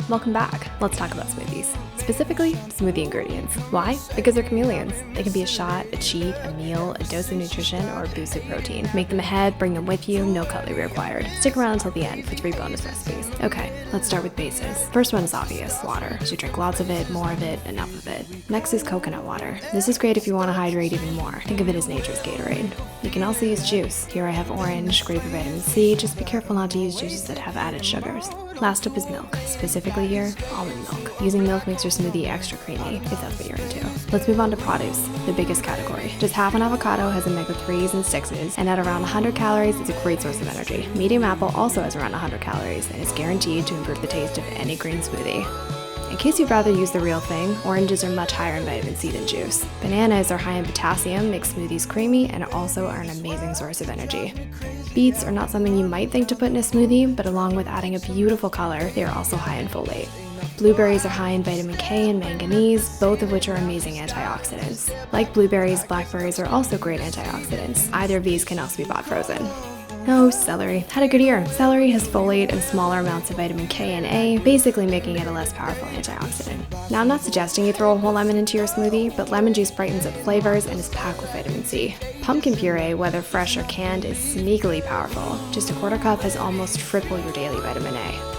Welcome back. Let's talk about smoothies. Specifically, smoothie ingredients. Why? Because they're chameleons. They can be a shot, a cheat, a meal, a dose of nutrition, or a boost of protein. Make them ahead, bring them with you, no cutlery required. Stick around until the end for 3 bonus recipes. Okay, let's start with bases. First one is obvious, water. You should drink lots of it, more of it, enough of it. Next is coconut water. This is great if you want to hydrate even more. Think of it as nature's Gatorade. You can also use juice. Here I have orange, great for vitamin C. Just be careful not to use juices that have added sugars. Last up is milk. Specifically here, almond milk. Using milk makes your smoothie extra creamy, if that's what you're into. Let's move on to produce, the biggest category. Just half an avocado has omega-3s and 6s, and at around 100 calories, it's a great source of energy. Medium apple also has around 100 calories, and is guaranteed to improve the taste of any green smoothie. In case you'd rather use the real thing, oranges are much higher in vitamin C than juice. Bananas are high in potassium, make smoothies creamy, and also are an amazing source of energy. Beets are not something you might think to put in a smoothie, but along with adding a beautiful color, they are also high in folate. Blueberries are high in vitamin K and manganese, both of which are amazing antioxidants. Like blueberries, blackberries are also great antioxidants. Either of these can also be bought frozen. No, celery. Had a good year. Celery has folate and smaller amounts of vitamin K and A, basically making it a less powerful antioxidant. Now, I'm not suggesting you throw a whole lemon into your smoothie, but lemon juice brightens up flavors and is packed with vitamin C. Pumpkin puree, whether fresh or canned, is sneakily powerful. Just a quarter cup has almost triple your daily vitamin A.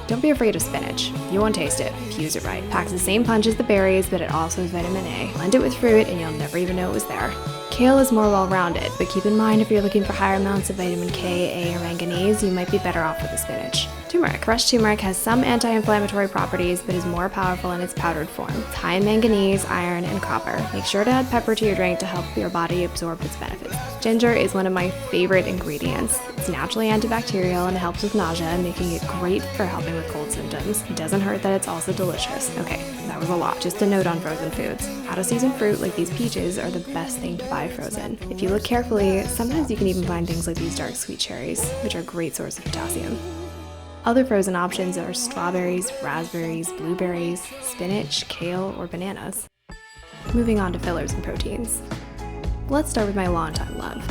Don't be afraid of spinach. You won't taste it if you use it right. Packs the same punch as the berries, but it also has vitamin A. Blend it with fruit and you'll never even know it was there. Kale is more well-rounded, but keep in mind if you're looking for higher amounts of vitamin K, A, or manganese, you might be better off with the spinach. Turmeric. Fresh turmeric has some anti-inflammatory properties, but is more powerful in its powdered form. It's high in manganese, iron, and copper. Make sure to add pepper to your drink to help your body absorb its benefits. Ginger is one of my favorite ingredients. It's naturally antibacterial and helps with nausea, making it great for helping with cold symptoms. It doesn't hurt that it's also delicious. Okay, that was a lot. Just a note on frozen foods. Out-of-season fruit like these peaches are the best thing to buy frozen. If you look carefully, sometimes you can even find things like these dark sweet cherries, which are a great source of potassium. Other frozen options are strawberries, raspberries, blueberries, spinach, kale, or bananas. Moving on to fillers and proteins. Let's start with my longtime love,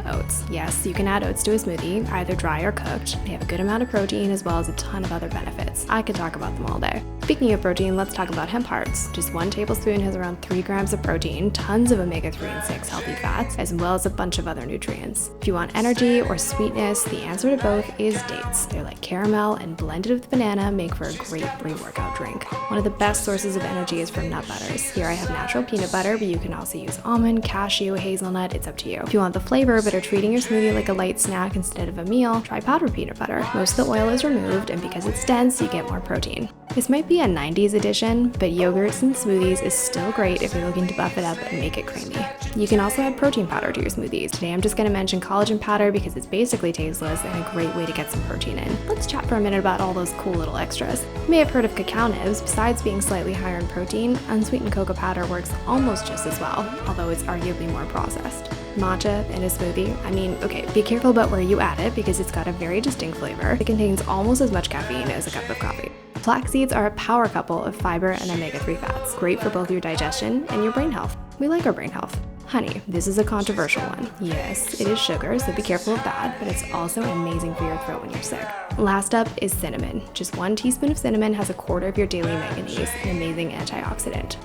oats. Yes, you can add oats to a smoothie, either dry or cooked. They have a good amount of protein as well as a ton of other benefits. I could talk about them all day. Speaking of protein, let's talk about hemp hearts. Just 1 tablespoon has around 3 grams of protein, tons of omega-3 and 6 healthy fats, as well as a bunch of other nutrients. If you want energy or sweetness, the answer to both is dates. They're like caramel and blended with banana make for a great pre-workout drink. One of the best sources of energy is from nut butters. Here I have natural peanut butter, but you can also use almond, cashew, hazelnut, it's up to you. If you want the flavor but are treating your smoothie like a light snack instead of a meal, try powdered peanut butter. Most of the oil is removed, and because it's dense, you get more protein. This might be a 90s edition, but yogurts and smoothies is still great if you're looking to buff it up and make it creamy. You can also add protein powder to your smoothies. Today I'm just going to mention collagen powder because it's basically tasteless and a great way to get some protein in. Let's chat for a minute about all those cool little extras. You may have heard of cacao nibs. Besides being slightly higher in protein, unsweetened cocoa powder works almost just as well, although it's arguably more processed. Matcha in a smoothie. I mean, okay, be careful about where you add it because it's got a very distinct flavor. It contains almost as much caffeine as a cup of coffee. Flax seeds are a power couple of fiber and omega-3 fats, great for both your digestion and your brain health. We like our brain health. Honey, this is a controversial one. Yes, it is sugar, so be careful of that, but it's also amazing for your throat when you're sick. Last up is cinnamon. Just 1 teaspoon of cinnamon has a quarter of your daily manganese, an amazing antioxidant.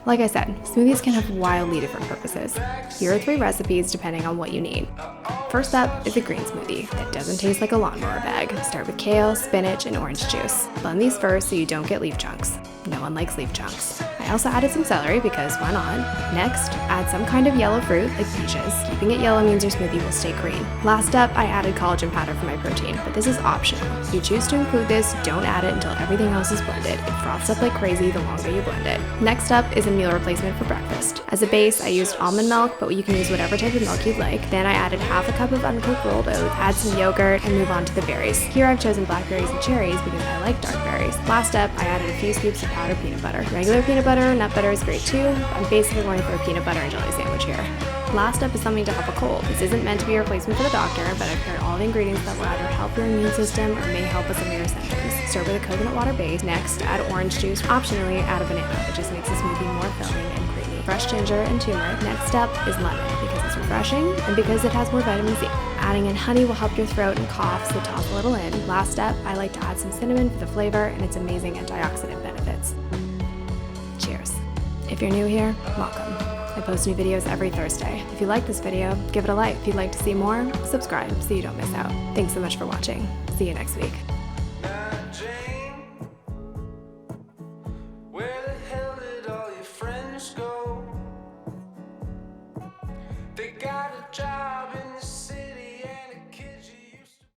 Like I said, smoothies can have wildly different purposes. Here are 3 recipes depending on what you need. First up is a green smoothie that doesn't taste like a lawnmower bag. Start with kale, spinach, and orange juice. Blend these first so you don't get leaf chunks. No one likes leaf chunks. I also added some celery because why not? Next, add some kind of yellow fruit like peaches. Keeping it yellow means your smoothie will stay green. Last up, I added collagen powder for my protein, but this is optional. If you choose to include this, don't add it until everything else is blended. It froths up like crazy the longer you blend it. Next up is a meal replacement for breakfast. As a base, I used almond milk, but you can use whatever type of milk you'd like. Then I added half a cup of uncooked rolled oats, add some yogurt, and move on to the berries. Here I've chosen blackberries and cherries because I like dark berries. Last up, I added a few scoops of powdered peanut butter. Regular peanut butter or nut butter is great too. I'm basically going for a peanut butter and jelly sandwich here. Last up is something to help a cold. This isn't meant to be a replacement for the doctor, but I've paired all the ingredients that will either help your immune system or may help with some of your symptoms. Start with a coconut water base. Next, add orange juice. Optionally, add a banana. It just makes the smoothie more filling and creamy. Fresh ginger and turmeric. Next up is lemon because it's refreshing and because it has more vitamin C. Adding in honey will help your throat and cough, so toss a little in. Last step, I like to add some cinnamon for the flavor and its amazing antioxidant benefits. Cheers. If you're new here, welcome. I post new videos every Thursday. If you like this video, give it a like. If you'd like to see more, subscribe so you don't miss out. Thanks so much for watching. See you next week.